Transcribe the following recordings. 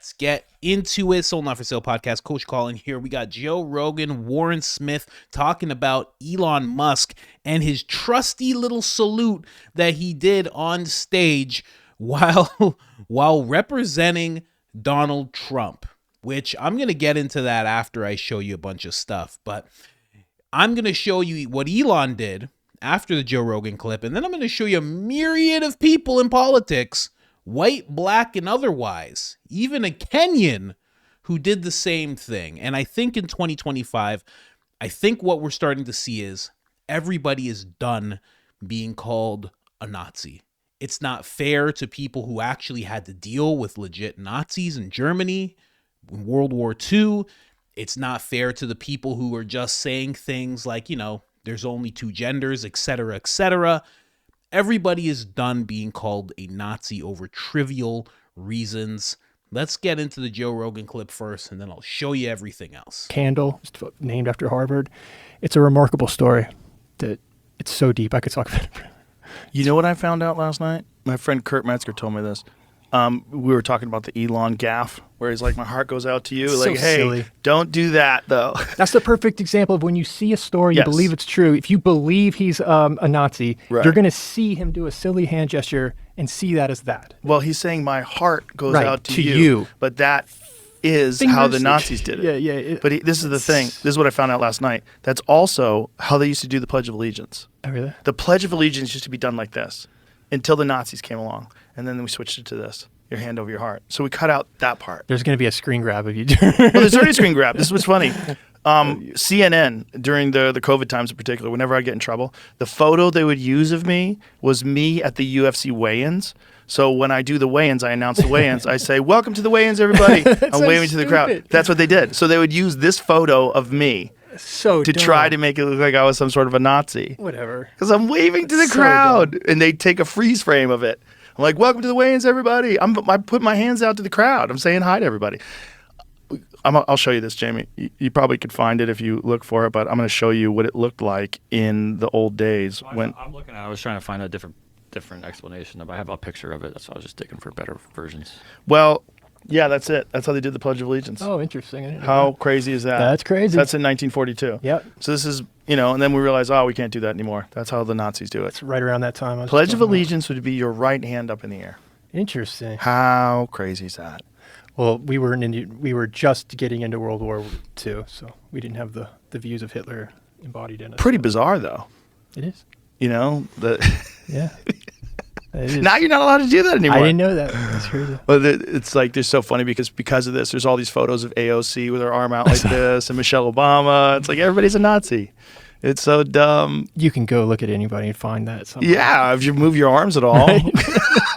let's get into it. Soul Not For Sale podcast. Coach Colin here. We got Joe Rogan, Warren Smith talking about Elon Musk and his trusty little salute that he did on stage while representing Donald Trump, which I'm going to get into that after I show you a bunch of stuff. But I'm going to show you what Elon did after the Joe Rogan clip, and then I'm going to show you a myriad of people in politics, white, black, and otherwise, even a Kenyan who did the same thing. And I think in 2025, I think what we're starting to see is everybody is done being called a Nazi. It's not fair to people who actually had to deal with legit Nazis in Germany in World War II. It's not fair to the people who are just saying things like, there's only two genders, etc., etc. Everybody is done being called a Nazi over trivial reasons. Let's get into the Joe Rogan clip first, and then I'll show you everything else. Candle, named after Harvard. It's a remarkable story that it's so deep. I could talk about it. You know what I found out last night? My friend Kurt Metzger told me this. We were talking about the Elon gaffe, where he's like, my heart goes out to you. Like, hey, silly. Don't do that, though. That's the perfect example of when you see a story, you believe it's true. If you believe he's a Nazi, you're going to see him do a silly hand gesture and see that as that. Well, he's saying my heart goes out to you. But that is how the Nazis did it. Yeah. But this is the thing. This is what I found out last night. That's also how they used to do the Pledge of Allegiance. Oh, really? The Pledge of Allegiance used to be done like this until the Nazis came along. And then we switched it to this. Your hand over your heart. So we cut out that part. There's going to be a screen grab of you. Well, there's already a screen grab. This is what's funny. CNN, during the COVID times in particular, whenever I get in trouble, the photo they would use of me was me at the UFC weigh-ins. So when I do the weigh-ins, I announce the weigh-ins. I say, welcome to the weigh-ins, everybody. I'm waving to the crowd. That's what they did. So they would use this photo of me to try to make it look like I was some sort of a Nazi. Whatever. Because I'm waving to the crowd. And they take a freeze frame of it. I'm like, welcome to the weigh-ins, everybody. I put my hands out to the crowd. I'm saying hi to everybody. I'll show you this, Jamie. You probably could find it if you look for it, but I'm going to show you what it looked like in the old days. I'm looking at it. I was trying to find a different explanation. But I have a picture of it. That's why I was just digging for better versions. Well, yeah, that's it. That's how they did the Pledge of Allegiance. Oh, interesting. How crazy is that? That's crazy. That's in 1942. Yep. So this is, and then we realized, we can't do that anymore. That's how the Nazis do it. It's right around that time. Pledge of Allegiance would be your right hand up in the air. Interesting. How crazy is that? Well, we were just getting into World War II, so we didn't have the views of Hitler embodied in it. Pretty bizarre, though. It is. Yeah. It is. Now you're not allowed to do that anymore. I didn't know that. That's crazy. Well, it's like they're so funny because of this. There's all these photos of AOC with her arm out like this, and Michelle Obama. It's like everybody's a Nazi. It's so dumb. You can go look at anybody and find that somewhere. Yeah, if you move your arms at all. Right?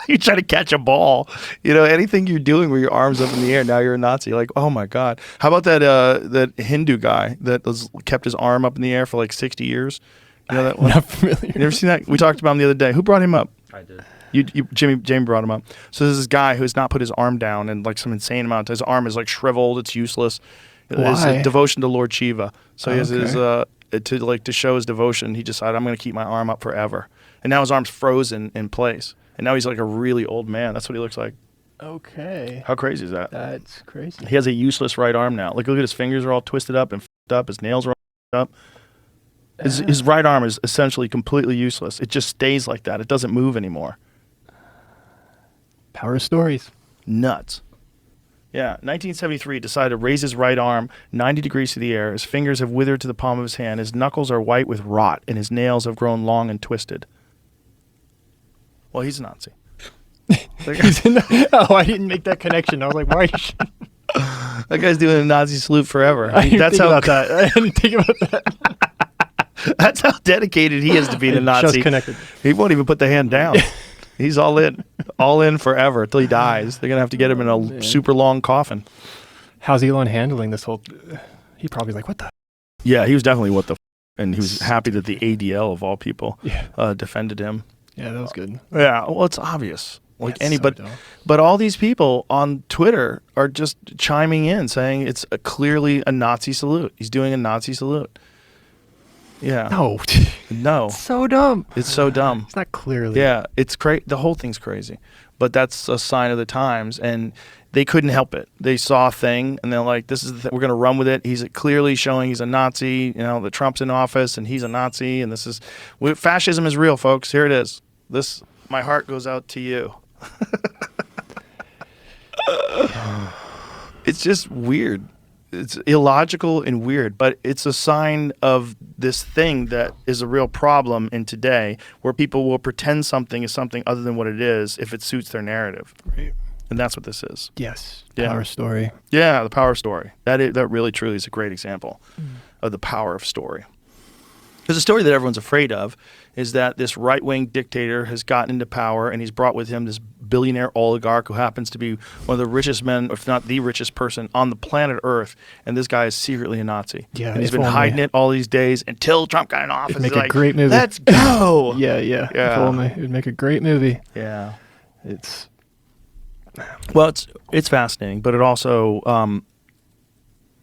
You try to catch a ball. Anything you're doing where your arm's up in the air, now you're a Nazi. Like, oh my God. How about that Hindu guy that kept his arm up in the air for like 60 years? You know that one? Not familiar. You never seen that? We talked about him the other day. Who brought him up? I did. Jamie brought him up. So there's this guy who has not put his arm down in like some insane amount. His arm is like shriveled. It's useless. Why? It's a devotion to Lord Shiva. So he has his to show his devotion. He decided, I'm going to keep my arm up forever. And now his arm's frozen in place. And now he's like a really old man. That's what he looks like. Okay. How crazy is that? That's crazy. He has a useless right arm now. Look at his fingers are all twisted up and f***ed up. His nails are all up. His right arm is essentially completely useless. It just stays like that. It doesn't move anymore. Power of stories. Nuts. Yeah, 1973, decided to raise his right arm 90 degrees to the air. His fingers have withered to the palm of his hand. His knuckles are white with rot, and his nails have grown long and twisted. Well, he's a Nazi. I didn't make that connection. I was like, why? That guy's doing a Nazi salute forever. I didn't think about that. That's how dedicated he is to being a Nazi. Just connected. He won't even put the hand down. He's all in forever until he dies. They're gonna have to get him in a super long coffin. How's Elon handling this whole? He probably like, what the? Yeah, he was definitely what the, and he was happy that the ADL of all people defended him. Yeah, that was good. Yeah, well, it's obvious. Like anybody, but all these people on Twitter are just chiming in, saying it's clearly a Nazi salute. He's doing a Nazi salute. Yeah. No. No. So dumb. It's so dumb. It's not clearly. Yeah, it's the whole thing's crazy. But that's a sign of the times, and they couldn't help it. They saw a thing, and they're like, "This is the thing. We're going to run with it." He's clearly showing he's a Nazi. You know, that Trump's in office, and he's a Nazi, and this is fascism is real, folks. Here it is. My heart goes out to you. It's just weird. It's illogical and weird, but it's a sign of this thing that is a real problem in today, where people will pretend something is something other than what it is if it suits their narrative. Right. And that's what this is. Yes. Yeah. Power story. Yeah, the power story. That really truly is a great example of the power of story. Because the story that everyone's afraid of is that this right-wing dictator has gotten into power, and he's brought with him this billionaire oligarch who happens to be one of the richest men, if not the richest person on the planet Earth, and this guy is secretly a Nazi. Yeah, and he's been hiding it all these days until Trump got in office. It'd make a great movie. Let's go! Yeah. If only. It would make a great movie. Yeah. It's... Well, it's fascinating, but it also,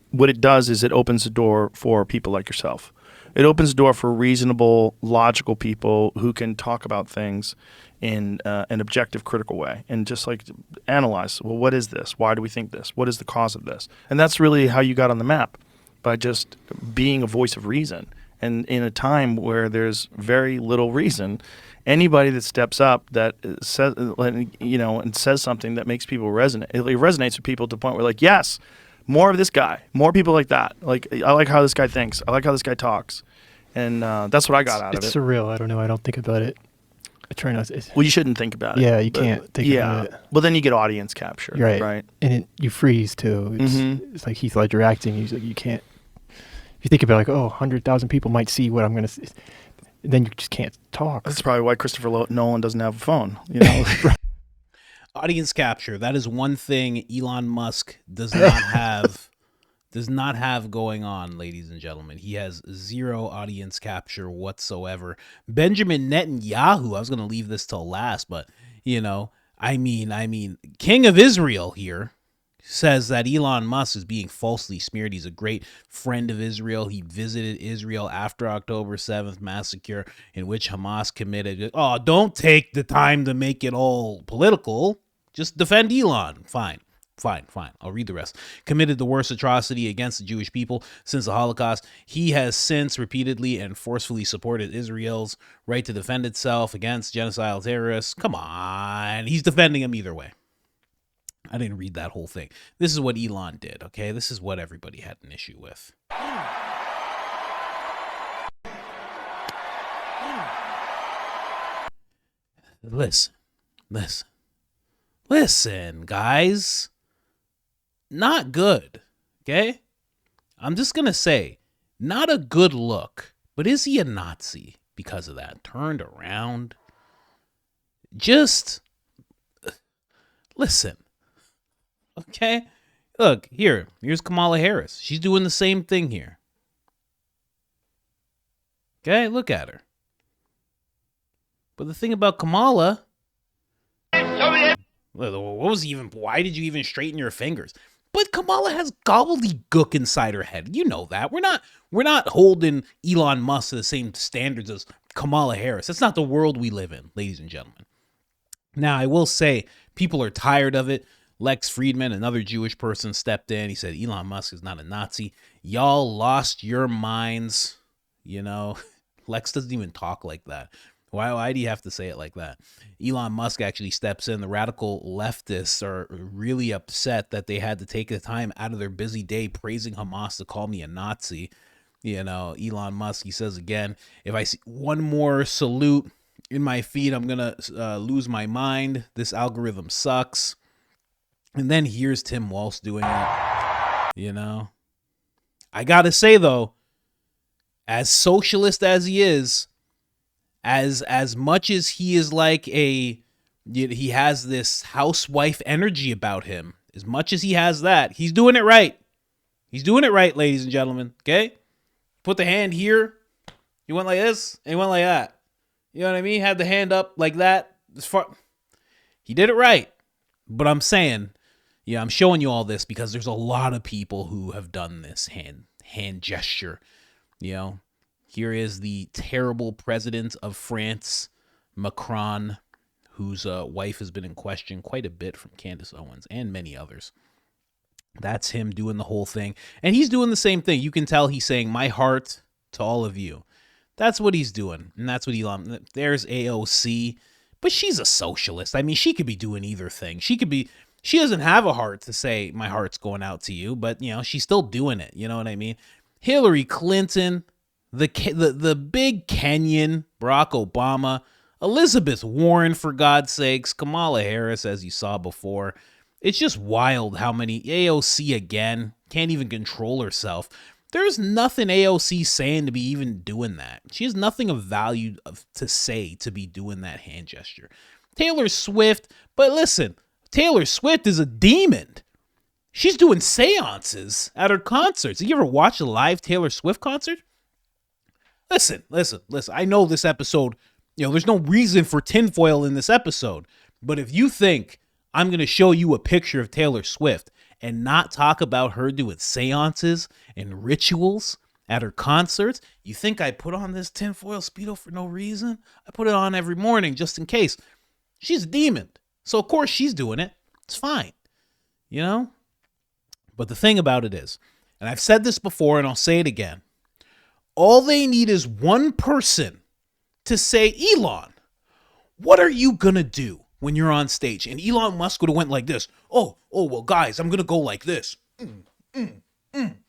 what it does is it opens the door for people like yourself. It opens the door for reasonable, logical people who can talk about things in an objective, critical way, and just like analyze, well, what is this? Why do we think this? What is the cause of this? And that's really how you got on the map, by just being a voice of reason. And in a time where there's very little reason, anybody that steps up that says, and says something that makes people resonate, it resonates with people to the point where, like, yes, more of this guy, more people like that. Like, I like how this guy thinks. I like how this guy talks. And that's what I got out of it. It's surreal. I don't know. I don't think about it. I try not to. Well, you shouldn't think about it. Yeah, you can't think about it. Well, then you get audience capture. Right. And you freeze, too. It's like Heath Ledger acting. He's like, you can't. If you think about it, like, 100,000 people might see what I'm going to. Then you just can't talk. That's probably why Christopher Nolan doesn't have a phone. You know. Audience capture. That is one thing Elon Musk does not have going on, ladies and gentlemen. He has zero audience capture whatsoever. Benjamin Netanyahu, I was going to leave this till last, but I mean, King of Israel here says that Elon Musk is being falsely smeared. He's a great friend of Israel. He visited Israel after October 7th massacre, in which Hamas committed. Oh, don't take the time to make it all political. Just defend Elon. Fine. I'll read the rest. Committed the worst atrocity against the Jewish people since the Holocaust. He has since repeatedly and forcefully supported Israel's right to defend itself against genocidal terrorists. Come on. He's defending him either way. I didn't read that whole thing. This is what Elon did, okay? This is what everybody had an issue with. Listen, guys. Not good, okay? I'm just going to say, not a good look. But is he a Nazi because of that? Turned around? Just listen, okay? Look, here's Kamala Harris. She's doing the same thing here. Okay, look at her. But the thing about Kamala... Why did you even straighten your fingers? But Kamala has gobbledygook inside her head. You know that. We're not holding Elon Musk to the same standards as Kamala Harris. That's not the world we live in, ladies and gentlemen. Now, I will say, people are tired of it. Lex Friedman, another Jewish person, stepped in. He said, Elon Musk is not a Nazi. Y'all lost your minds. Lex doesn't even talk like that. Why do you have to say it like that? Elon Musk actually steps in. The radical leftists are really upset that they had to take the time out of their busy day praising Hamas to call me a Nazi. Elon Musk, he says again, if I see one more salute in my feed, I'm going to lose my mind. This algorithm sucks. And then here's Tim Walsh doing it. I got to say, though, as socialist as he is, as much as he is like he has this housewife energy about him, as much as he has that, he's doing it right. He's doing it right, ladies and gentlemen, okay? Put the hand here. He went like this, and he went like that. You know what I mean? Had the hand up like that. He did it right. But I'm saying, I'm showing you all this because there's a lot of people who have done this hand gesture, Here is the terrible president of France, Macron, whose wife has been in question quite a bit from Candace Owens and many others. That's him doing the whole thing. And he's doing the same thing. You can tell he's saying, my heart to all of you. That's what he's doing. And that's what Elon, there's AOC, but she's a socialist. I mean, she could be doing either thing. She doesn't have a heart to say, my heart's going out to you, but, she's still doing it. You know what I mean? Hillary Clinton, the big Kenyan, Barack Obama, Elizabeth Warren, for God's sakes, Kamala Harris, as you saw before. It's just wild how many, AOC again, can't even control herself. There's nothing AOC saying to be even doing that. She has nothing of value to say to be doing that hand gesture. Taylor Swift, but listen, Taylor Swift is a demon. She's doing seances at her concerts. Have you ever watched a live Taylor Swift concert? Listen. I know this episode, there's no reason for tinfoil in this episode. But if you think I'm going to show you a picture of Taylor Swift and not talk about her doing seances and rituals at her concerts, you think I put on this tinfoil Speedo for no reason? I put it on every morning just in case. She's a demon. So, of course, she's doing it. It's fine. But the thing about it is, and I've said this before and I'll say it again, all they need is one person to say, Elon, what are you going to do when you're on stage? And Elon Musk would have went like this. Oh, well, guys, I'm going to go like this. And then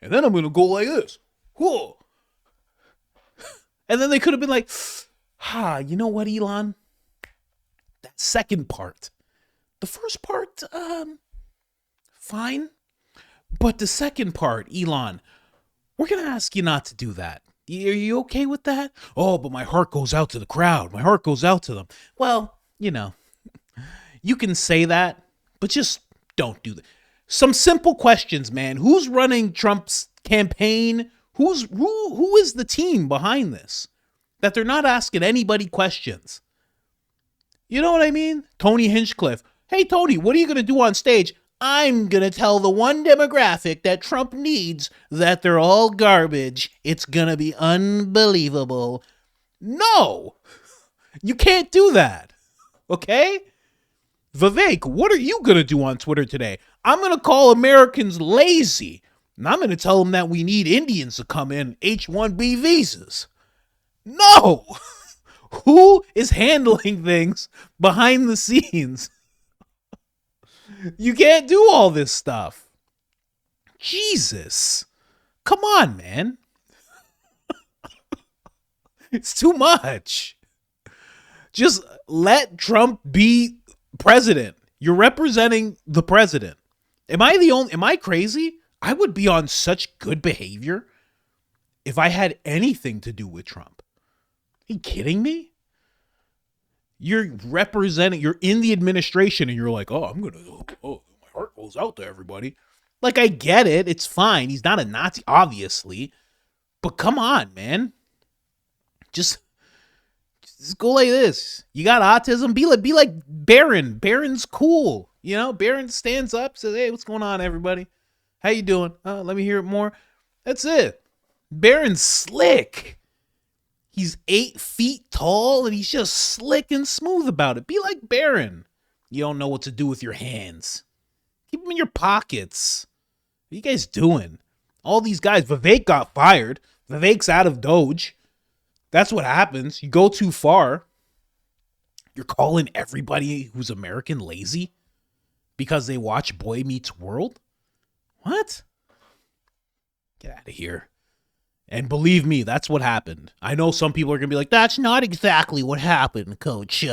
I'm going to go like this. Whoa. And then they could have been like, you know what, Elon? That second part. The first part, fine. But the second part, Elon, we're going to ask you not to do that. Are you okay with that? Oh, but my heart goes out to the crowd. My heart goes out to them. Well, you can say that, but just don't do that. Some simple questions, man. Who's running Trump's campaign? Who is the team behind this? That they're not asking anybody questions. You know what I mean? Tony Hinchcliffe. Hey, Tony, what are you going to do on stage? I'm going to tell the one demographic that Trump needs that they're all garbage. It's going to be unbelievable. No, you can't do that. Okay? Vivek, what are you going to do on Twitter today? I'm going to call Americans lazy. And I'm going to tell them that we need Indians to come in H-1B visas. No. Who is handling things behind the scenes? You can't do all this stuff. Jesus. Come on, man. It's too much. Just let Trump be president. You're representing the president. Am I crazy? I would be on such good behavior if I had anything to do with Trump. Are you kidding me? You're in the administration and you're like, my heart goes out to everybody. Like, I get it. It's fine. He's not a Nazi, obviously. But come on, man. Just go like this. You got autism? Be like Barron. Barron's cool. Barron stands up, says, hey, what's going on, everybody? How you doing? Let me hear it more. That's it. Barron's slick. He's 8 feet tall and he's just slick and smooth about it. Be like Barron. You don't know what to do with your hands. Keep them in your pockets. What are you guys doing? All these guys, Vivek got fired. Vivek's out of Doge. That's what happens. You go too far. You're calling everybody who's American lazy because they watch Boy Meets World? What? Get out of here. And believe me, that's what happened. I know some people are going to be like, that's not exactly what happened, coach.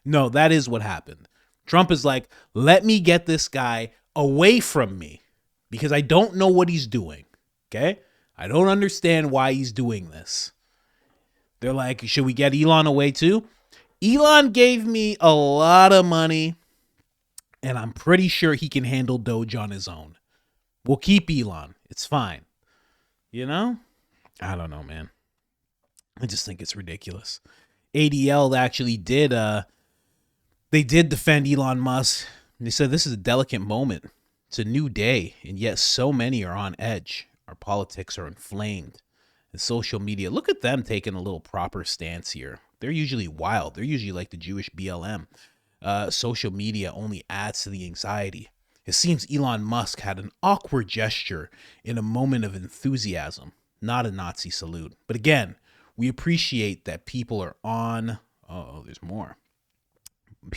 No, that is what happened. Trump is like, let me get this guy away from me because I don't know what he's doing. Okay? I don't understand why he's doing this. They're like, should we get Elon away too? Elon gave me a lot of money and I'm pretty sure he can handle Doge on his own. We'll keep Elon. It's fine. I don't know, man. I just think it's ridiculous. ADL actually did defend Elon Musk. They said this is a delicate moment. It's a new day, and yet so many are on edge. Our politics are inflamed. And social media, look at them taking a little proper stance here. They're usually wild. They're usually like the Jewish BLM. Social media only adds to the anxiety. It seems Elon Musk had an awkward gesture in a moment of enthusiasm, not a Nazi salute. But again, we appreciate that people are on. Oh, there's more.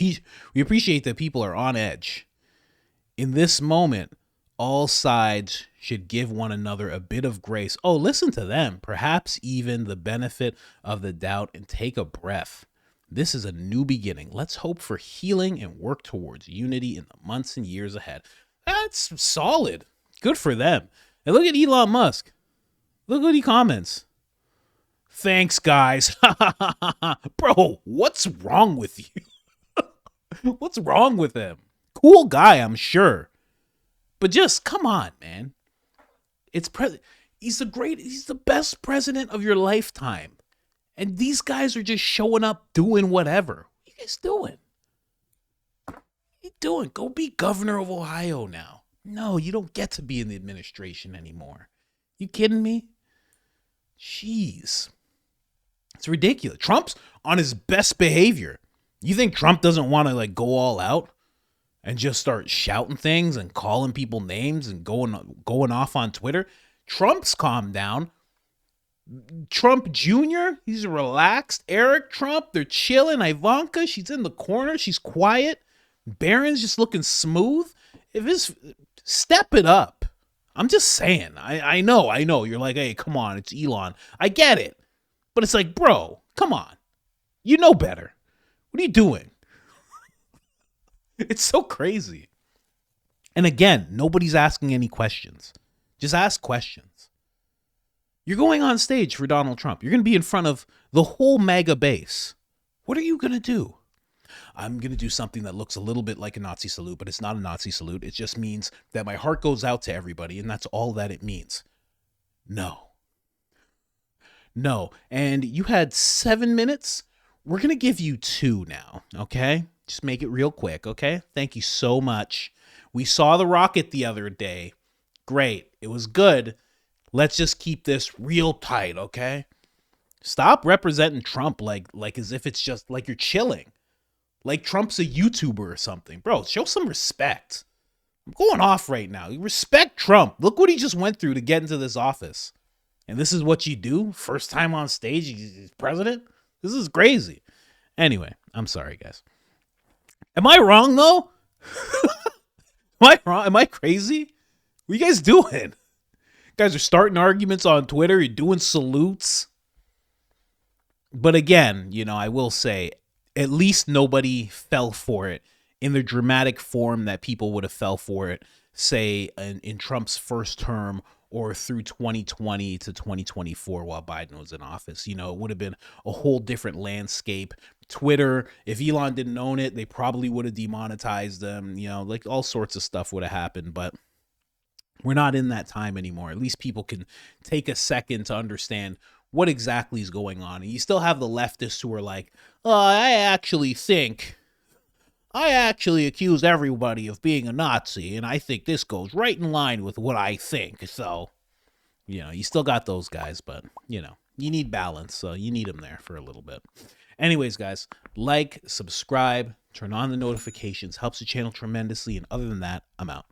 We appreciate that people are on edge. In this moment, all sides should give one another a bit of grace. Oh, listen to them. Perhaps even the benefit of the doubt, and take a breath. This is a new beginning. Let's hope for healing and work towards unity in the months and years ahead. That's solid. Good for them. And look at Elon Musk. Look what he comments. Thanks, guys. Bro, what's wrong with you? What's wrong with him? Cool guy, I'm sure. But just come on, man. He's the best president of your lifetime. And these guys are just showing up doing whatever. What are you guys doing? What are you doing? Go be governor of Ohio now. No, you don't get to be in the administration anymore. You kidding me? Jeez. It's ridiculous. Trump's on his best behavior. You think Trump doesn't want to like go all out and just start shouting things and calling people names and going off on Twitter? Trump's calmed down. Trump Jr., he's relaxed. Eric Trump, they're chilling. Ivanka, she's in the corner. She's quiet. Barron's just looking smooth. Step it up. I'm just saying. I know. You're like, hey, come on, it's Elon. I get it. But it's like, bro, come on. You know better. What are you doing? It's so crazy. And again, nobody's asking any questions. Just ask questions. You're going on stage for Donald Trump. You're going to be in front of the whole MAGA base. What are you going to do? I'm going to do something that looks a little bit like a Nazi salute, but it's not a Nazi salute. It just means that my heart goes out to everybody, and that's all that it means. No. And you had 7 minutes. We're going to give you 2 now, okay? Just make it real quick, okay? Thank you so much. We saw the rocket the other day. Great. It was good. Let's just keep this real tight, okay? Stop representing Trump like as if it's just like you're chilling. Like Trump's a YouTuber or something. Bro, show some respect. I'm going off right now. You respect Trump. Look what he just went through to get into this office. And this is what you do? First time on stage, he's president? This is crazy. Anyway, I'm sorry, guys. Am I wrong, though? Am I wrong? Am I crazy? What are you guys doing? You guys are starting arguments on Twitter. You're doing salutes. But again, I will say, at least nobody fell for it in the dramatic form that people would have fell for it, say, in Trump's first term or through 2020 to 2024 while Biden was in office. It would have been a whole different landscape. Twitter, if Elon didn't own it, they probably would have demonetized them. Like all sorts of stuff would have happened. But we're not in that time anymore. At least people can take a second to understand what exactly is going on. And you still have the leftists who are like, oh, I actually accuse everybody of being a Nazi, and I think this goes right in line with what I think. So, you still got those guys, but, you need balance, so you need them there for a little bit. Anyways, guys, like, subscribe, turn on the notifications, helps the channel tremendously, and other than that, I'm out.